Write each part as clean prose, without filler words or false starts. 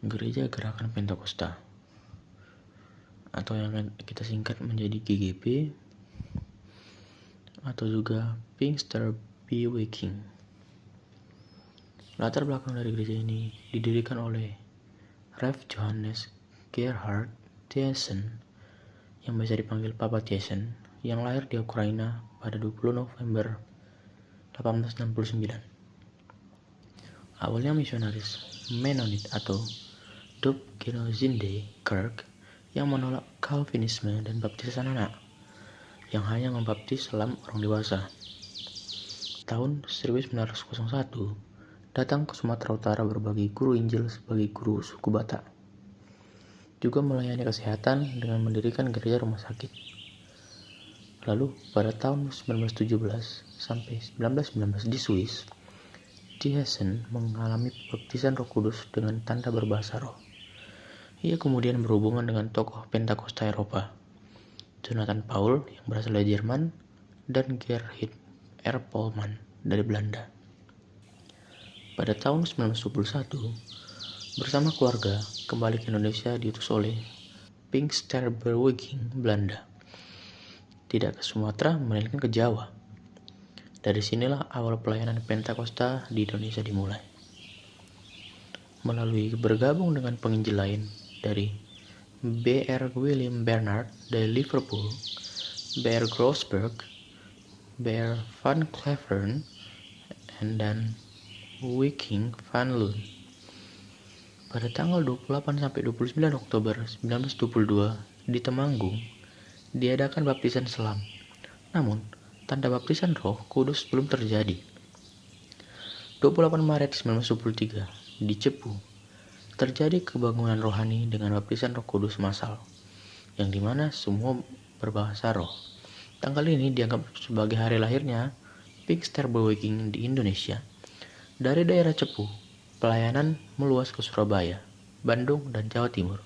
Gereja Gerakan Pentakosta atau yang kita singkat menjadi GGP atau juga Pinkster Bewegung. Latar belakang dari gereja ini didirikan oleh Rev Johannes Gerhard Thiessen yang biasa dipanggil Papa Thiessen yang lahir di Ukraina pada 20 November 1869. Awalnya misionaris Mennonit atau Dub Genozinde Kirk yang menolak Calvinisme dan baptisan anak yang hanya membaptis selam orang dewasa. Tahun 1901 datang ke Sumatera Utara berbagi guru Injil sebagai guru suku Batak. Juga melayani kesehatan dengan mendirikan gereja rumah sakit. Lalu pada tahun 1917 sampai 1919 di Swiss, Thiessen mengalami baptisan Roh Kudus dengan tanda berbahasa roh. Ia kemudian berhubungan dengan tokoh Pentakosta Eropa, Jonathan Paul yang berasal dari Jerman dan Gerhard R. Polman dari Belanda. Pada tahun 1921, bersama keluarga kembali ke Indonesia diutus oleh Pinkster Bewegung Belanda. Tidak ke Sumatera, melainkan ke Jawa. Dari sinilah awal pelayanan Pentakosta di Indonesia dimulai. Melalui bergabung dengan penginjil lain dari B.R. William Bernard dari Liverpool, B.R. Groesbeck, B.R. Van Cleveren, dan Wicking van Loon. Pada tanggal 28 sampai 29 Oktober 1922 di Temanggung diadakan baptisan selam. Namun, tanda baptisan Roh Kudus belum terjadi. 28 Maret 1923 di Cepu terjadi kebangunan rohani dengan baptisan Roh Kudus massal, yang dimana semua berbahasa roh. Tanggal ini dianggap sebagai hari lahirnya Pinkster Bewegung di Indonesia. Dari daerah Cepu, pelayanan meluas ke Surabaya, Bandung, dan Jawa Timur.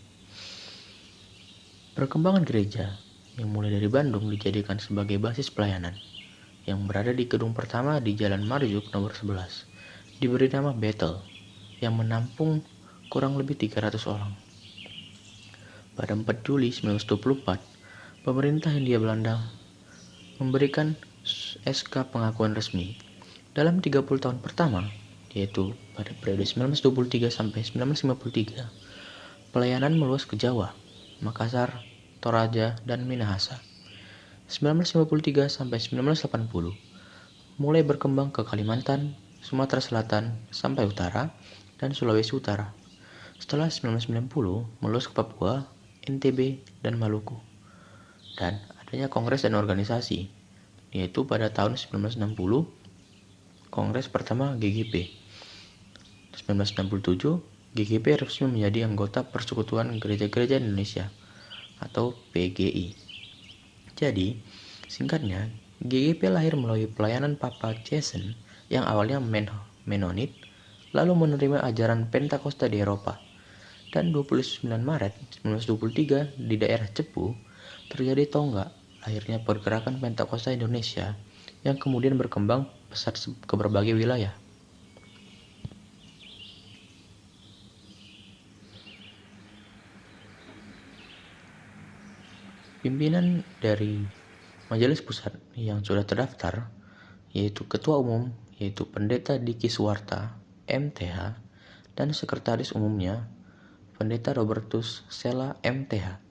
Perkembangan gereja yang mulai dari Bandung dijadikan sebagai basis pelayanan, yang berada di gedung pertama di Jalan Marjuk nomor 11, diberi nama Bethel, yang menampung kurang lebih 300 orang. Pada 4 Juli 1924, pemerintah Hindia Belanda memberikan SK pengakuan resmi. Dalam 30 tahun pertama, yaitu pada periode 1923 sampai 1953, pelayanan meluas ke Jawa, Makassar, Toraja, dan Minahasa. 1953 sampai 1980, mulai berkembang ke Kalimantan, Sumatera Selatan, sampai Utara, dan Sulawesi Utara. Setelah 1990, meluas ke Papua, NTB, dan Maluku. Dan adanya kongres dan organisasi, yaitu pada tahun 1960, Kongres pertama GGP. 1967, GGP resmi menjadi anggota Persekutuan Gereja-Gereja Indonesia atau PGI. Jadi, singkatnya, GGP lahir melalui pelayanan Papa Thiessen yang awalnya Mennonit, lalu menerima ajaran Pentakosta di Eropa. Dan 29 Maret 1923 di daerah Cepu terjadi tonggak lahirnya pergerakan Pentakosta Indonesia yang kemudian berkembang pesat ke berbagai wilayah. Pimpinan dari Majelis Pusat yang sudah terdaftar yaitu Ketua Umum yaitu Pendeta Diki Suwarta, MTH, dan Sekretaris Umumnya Pendeta Robertus Sela, MTH.